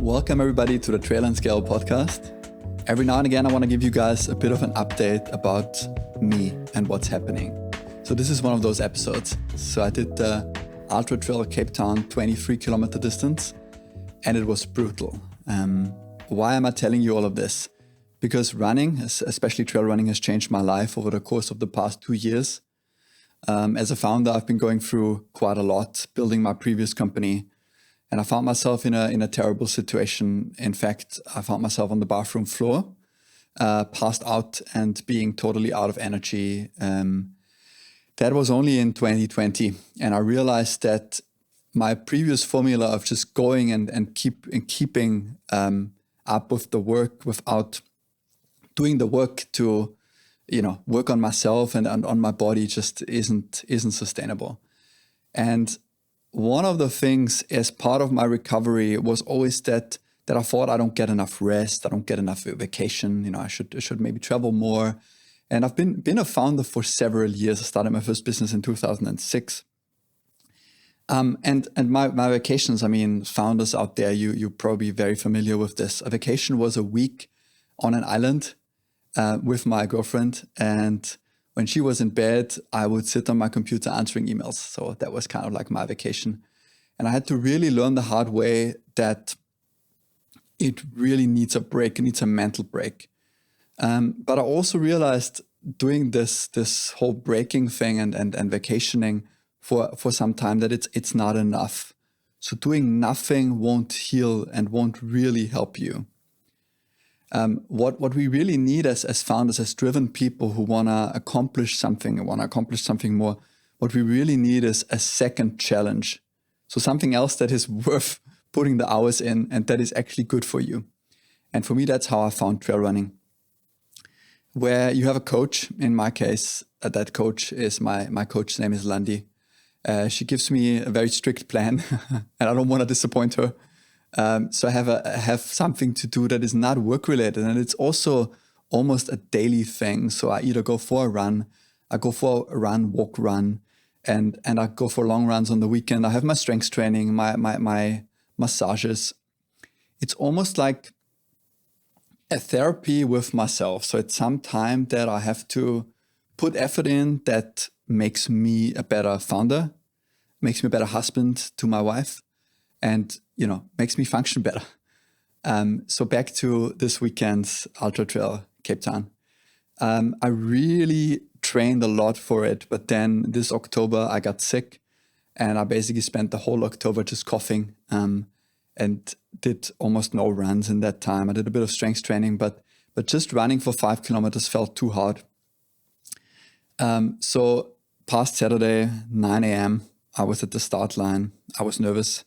Welcome everybody to the Trail and Scale podcast. Every now and again, I want to give you guys a bit of an update about me and what's happening. So this is one of those episodes. So I did the Ultra Trail Cape Town 23 kilometer distance, and it was brutal. Why am I telling you all of this? Because running, especially trail running, has changed my life over the course of the past 2 years. As a founder, I've been going through quite a lot, building my previous company, and I found myself in a terrible situation. In fact, I found myself on the bathroom floor, passed out and being totally out of energy. That was only in 2020, and I realized that my previous formula of just going and keeping up with the work without doing the work to, work on myself and on my body just isn't sustainable. And one of the things as part of my recovery was always that I thought I don't get enough rest, I don't get enough vacation. I should maybe travel more. And I've been a founder for several years. I started my first business in 2006. And my vacations, founders out there, you're probably very familiar with this. A vacation was a week on an island with my girlfriend. And when she was in bed, I would sit on my computer answering emails. So that was kind of like my vacation. And I had to really learn the hard way that it really needs a break. It needs a mental break. But I also realized doing this whole breaking thing and vacationing for some time that it's not enough. So doing nothing won't heal and won't really help you. What we really need as founders, as driven people who want to accomplish something and want to accomplish something more, what we really need is a second challenge. So something else that is worth putting the hours in and that is actually good for you. And for me, that's how I found trail running, where you have a coach. In my case, that coach is my coach's name is Landi. She gives me a very strict plan and I don't want to disappoint her. So I have something to do that is not work related, and it's also almost a daily thing. So I either go for a run, walk, run, and I go for long runs on the weekend. I have my strength training, my massages. It's almost like a therapy with myself. So it's some time that I have to put effort in that makes me a better founder, makes me a better husband to my wife, and makes me function better. So back to this weekend's Ultra Trail Cape Town. I really trained a lot for it, but then this October I got sick, and I basically spent the whole October just coughing and did almost no runs in that time. I did a bit of strength training, but just running for 5 kilometers felt too hard. So past Saturday, 9 a.m., I was at the start line. I was nervous.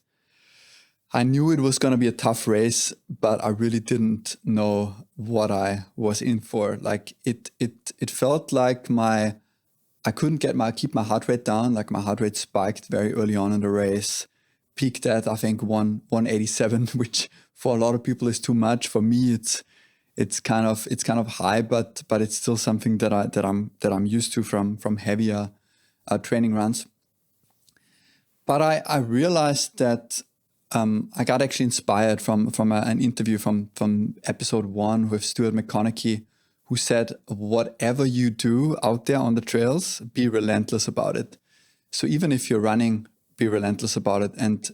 I knew it was going to be a tough race, but I really didn't know what I was in for. Like it felt like I couldn't keep my heart rate down. Like my heart rate spiked very early on in the race, peaked at I think 187, which for a lot of people is too much. For me, it's kind of high, but it's still something that I'm used to from heavier training runs. But I realized that. I got actually inspired from an interview from episode 1 with Stuart McConaughey, who said, whatever you do out there on the trails, be relentless about it. So even if you're running, be relentless about it. And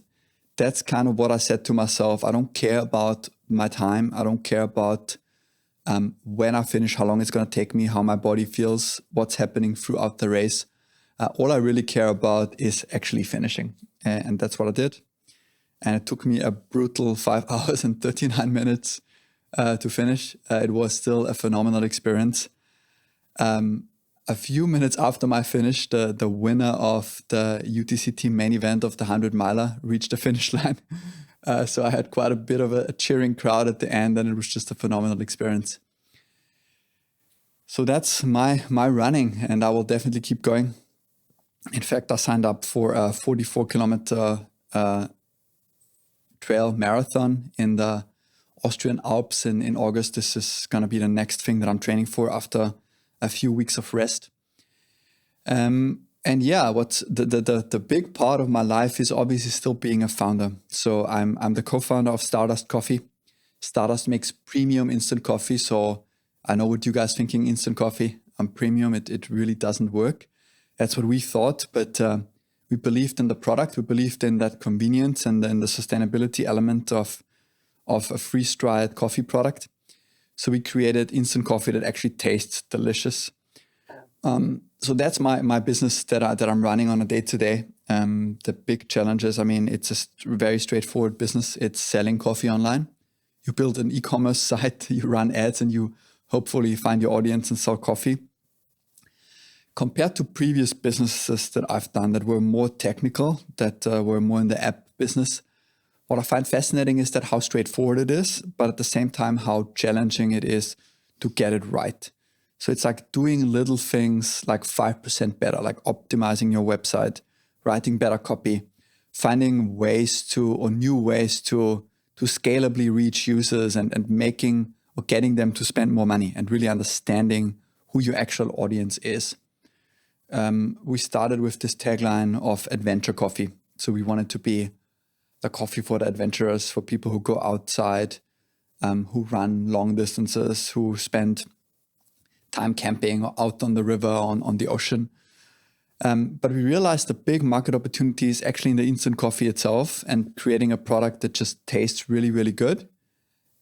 that's kind of what I said to myself. I don't care about my time. I don't care about when I finish, how long it's going to take me, how my body feels, what's happening throughout the race. All I really care about is actually finishing. And that's what I did. And it took me a brutal 5 hours and 39 minutes to finish. It was still a phenomenal experience. A few minutes after my finish, the winner of the utcT main event of the 100-miler reached the finish line. So I had quite a bit of a cheering crowd at the end, and it was just a phenomenal experience. So that's my running, and I will definitely keep going. In fact, I signed up for a 44-kilometer trail marathon in the Austrian Alps in August. This is going to be the next thing that I'm training for after a few weeks of rest. And yeah, what's the big part of my life is obviously still being a founder. So I'm the co-founder of Stardust Coffee. Stardust makes premium instant coffee. So I know what you guys thinking, instant coffee. Premium, it really doesn't work. That's what we thought, but we believed in the product. We believed in that convenience and then the sustainability element of a freeze-dried coffee product. So we created instant coffee that actually tastes delicious. So that's my business that I'm running on a day-to-day. The big challenges, I mean, it's a very straightforward business. It's selling coffee online. You build an e-commerce site, you run ads, and you hopefully find your audience and sell coffee. Compared to previous businesses that I've done that were more technical, that were more in the app business, what I find fascinating is that how straightforward it is, but at the same time, how challenging it is to get it right. So it's like doing little things like 5% better, like optimizing your website, writing better copy, finding ways to, or new ways to scalably reach users and making or getting them to spend more money and really understanding who your actual audience is. We started with this tagline of adventure coffee. So we wanted to be the coffee for the adventurers, for people who go outside, who run long distances, who spend time camping or out on the river, on the ocean. But we realized the big market opportunity is actually in the instant coffee itself and creating a product that just tastes really, really good.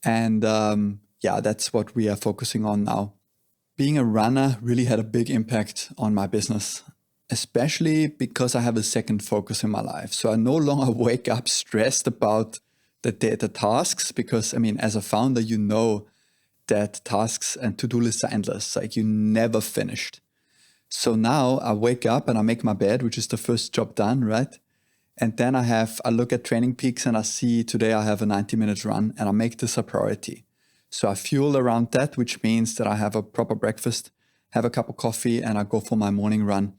And that's what we are focusing on now. Being a runner really had a big impact on my business, especially because I have a second focus in my life. So I no longer wake up stressed about the tasks because, I mean, as a founder, you know that tasks and to-do lists are endless. Like you never finished. So now I wake up and I make my bed, which is the first job done, right? And then I look at Training Peaks and I see today I have a 90-minute run and I make this a priority. So I fuel around that, which means that I have a proper breakfast, have a cup of coffee, and I go for my morning run.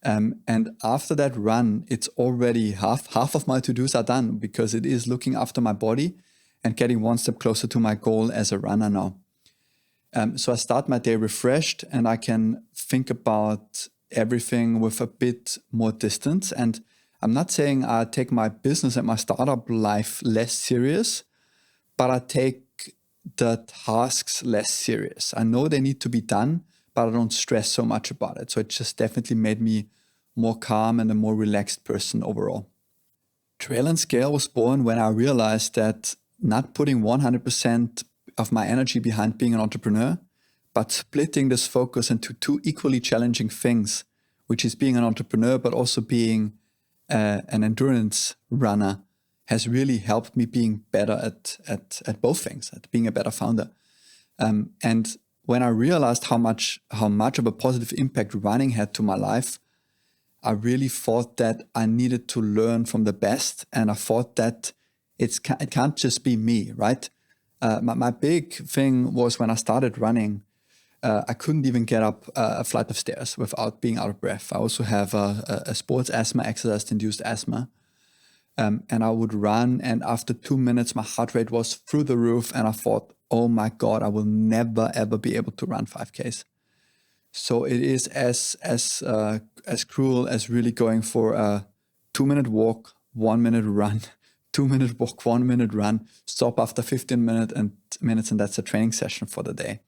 And after that run, it's already half of my to-dos are done because it is looking after my body and getting one step closer to my goal as a runner now. So I start my day refreshed and I can think about everything with a bit more distance. And I'm not saying I take my business and my startup life less serious, but I take the tasks less serious. I know they need to be done, but I don't stress so much about it. So it just definitely made me more calm and a more relaxed person overall. Trail and Scale was born when I realized that not putting 100% of my energy behind being an entrepreneur, but splitting this focus into two equally challenging things, which is being an entrepreneur, but also being an endurance runner, has really helped me being better at both things, at being a better founder. And when I realized how much of a positive impact running had to my life, I really thought that I needed to learn from the best. And I thought that it can't just be me, right? My big thing was when I started running, I couldn't even get up a flight of stairs without being out of breath. I also have a sports asthma, exercise-induced asthma. And I would run, and after 2 minutes, my heart rate was through the roof. And I thought, oh my God, I will never, ever be able to run 5Ks. So it is as cruel as really going for a 2-minute walk, 1 minute run, 2-minute walk, 1 minute run, stop after 15 minutes, and that's a training session for the day.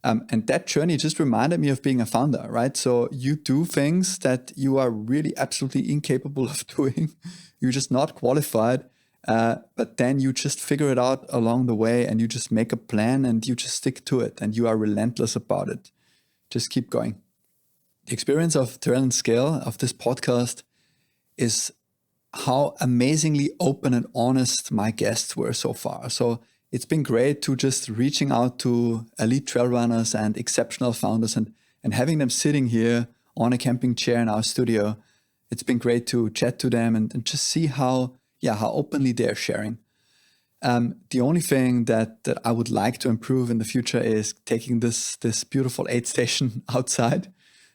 And that journey just reminded me of being a founder, right? So you do things that you are really absolutely incapable of doing. You're just not qualified, but then you just figure it out along the way and you just make a plan and you just stick to it and you are relentless about it. Just keep going. The experience of Trail and Scale, of this podcast, is how amazingly open and honest my guests were so far. So it's been great to just reaching out to elite trail runners and exceptional founders and having them sitting here on a camping chair in our studio. It's been great to chat to them and just see how openly they're sharing. The only thing that I would like to improve in the future is taking this beautiful aid station outside.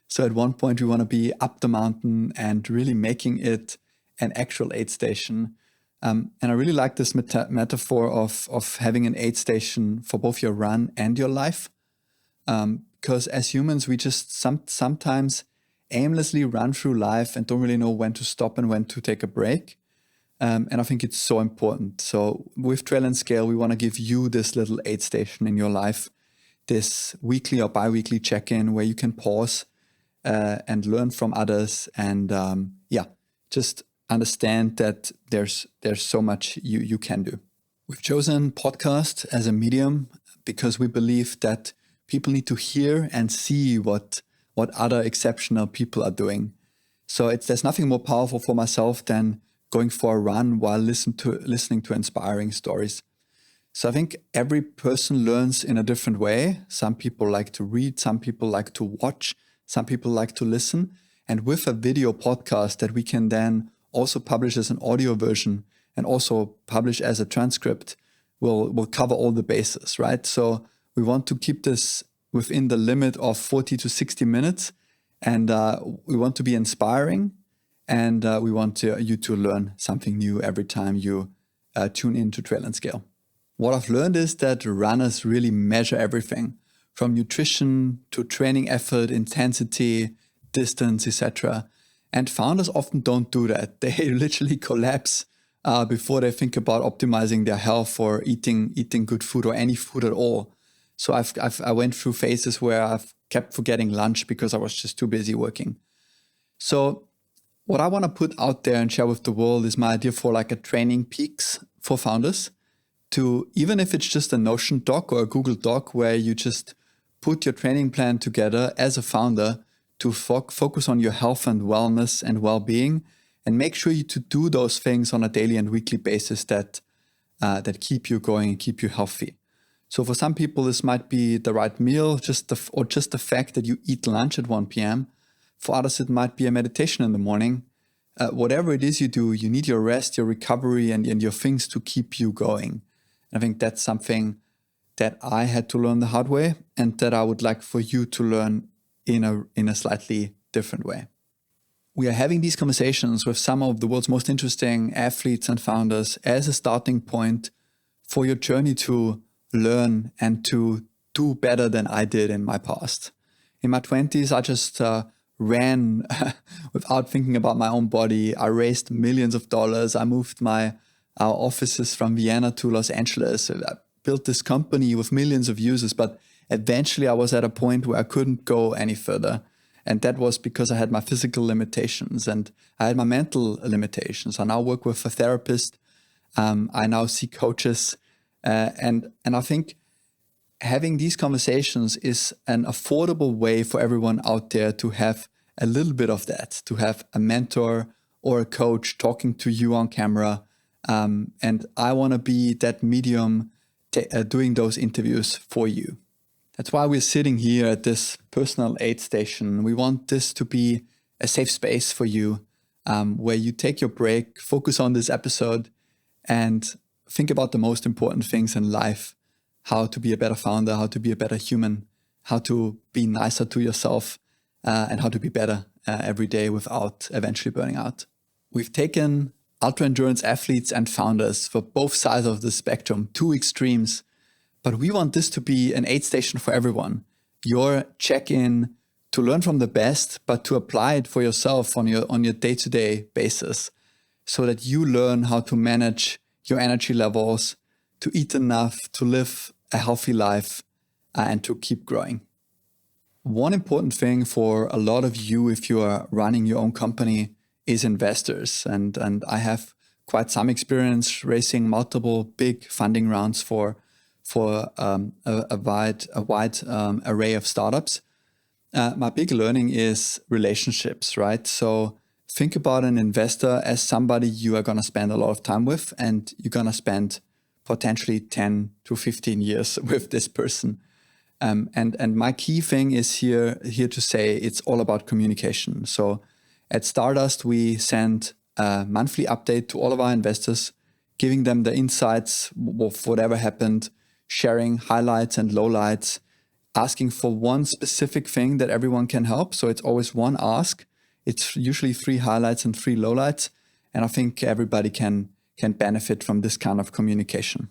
So at one point we want to be up the mountain and really making it an actual aid station. And I really like this metaphor of having an aid station for both your run and your life. Because as humans, we just sometimes aimlessly run through life and don't really know when to stop and when to take a break. And I think it's so important. So with Trail and Scale, we want to give you this little aid station in your life, this weekly or bi-weekly check-in where you can pause and learn from others and just understand that there's so much you can do. We've chosen podcast as a medium because we believe that people need to hear and see what other exceptional people are doing. So there's nothing more powerful for myself than going for a run while listening to inspiring stories. So I think every person learns in a different way. Some people like to read, some people like to watch, some people like to listen. And with a video podcast that we can then also publish as an audio version and also publish as a transcript, we'll cover all the bases, right? So we want to keep this within the limit of 40 to 60 minutes. And we want to be inspiring. And we want you to learn something new every time you tune in to Trail and Scale. What I've learned is that runners really measure everything from nutrition to training effort, intensity, distance, etc. And founders often don't do that. They literally collapse before they think about optimizing their health or eating good food or any food at all. So I went through phases where I've kept forgetting lunch because I was just too busy working. So what I want to put out there and share with the world is my idea for like a training peaks for founders, to even if it's just a Notion doc or a Google Doc where you just put your training plan together as a founder to focus on your health and wellness and well-being, and make sure you to do those things on a daily and weekly basis that keep you going and keep you healthy. So for some people, this might be the right meal, just the fact that you eat lunch at 1 p.m. For others, it might be a meditation in the morning. Whatever it is you do, you need your rest, your recovery, and your things to keep you going. And I think that's something that I had to learn the hard way, and that I would like for you to learn in a slightly different way. We are having these conversations with some of the world's most interesting athletes and founders as a starting point for your journey to learn and to do better than I did in my past. In my 20s, I just ran without thinking about my own body. I raised millions of dollars. I moved our offices from Vienna to Los Angeles. I built this company with millions of users, but eventually I was at a point where I couldn't go any further. And that was because I had my physical limitations and I had my mental limitations. I now work with a therapist. I now see coaches. And I think having these conversations is an affordable way for everyone out there to have a little bit of that, to have a mentor or a coach talking to you on camera. And I want to be that medium doing those interviews for you. That's why we're sitting here at this personal aid station. We want this to be a safe space for you, where you take your break, focus on this episode, and think about the most important things in life: how to be a better founder, how to be a better human, how to be nicer to yourself, and how to be better every day without eventually burning out. We've taken ultra-endurance athletes and founders for both sides of the spectrum, two extremes, but we want this to be an aid station for everyone. Your check-in to learn from the best, but to apply it for yourself on your day-to-day basis, so that you learn how to manage your energy levels, to eat enough, to live a healthy life, and to keep growing. One important thing for a lot of you, if you are running your own company, is investors. And I have quite some experience raising multiple big funding rounds for a wide array of startups. My big learning is relationships, right? So think about an investor as somebody you are going to spend a lot of time with, and you're going to spend potentially 10 to 15 years with this person. And my key thing is here to say it's all about communication. So at Stardust, we send a monthly update to all of our investors, giving them the insights of whatever happened, sharing highlights and lowlights, asking for one specific thing that everyone can help. So it's always one ask. It's usually 3 highlights and 3 lowlights. And I think everybody can benefit from this kind of communication.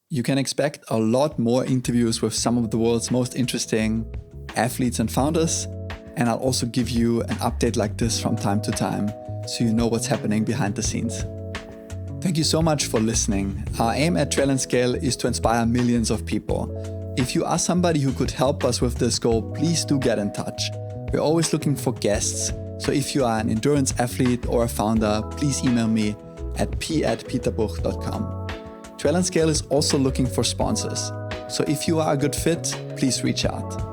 You can expect a lot more interviews with some of the world's most interesting athletes and founders. And I'll also give you an update like this from time to time, so you know what's happening behind the scenes. Thank you so much for listening. Our aim at Trail and Scale is to inspire millions of people. If you are somebody who could help us with this goal, please do get in touch. We're always looking for guests. So if you are an endurance athlete or a founder, please email me at p@peterbuch.com. Trail and Scale is also looking for sponsors. So if you are a good fit, please reach out.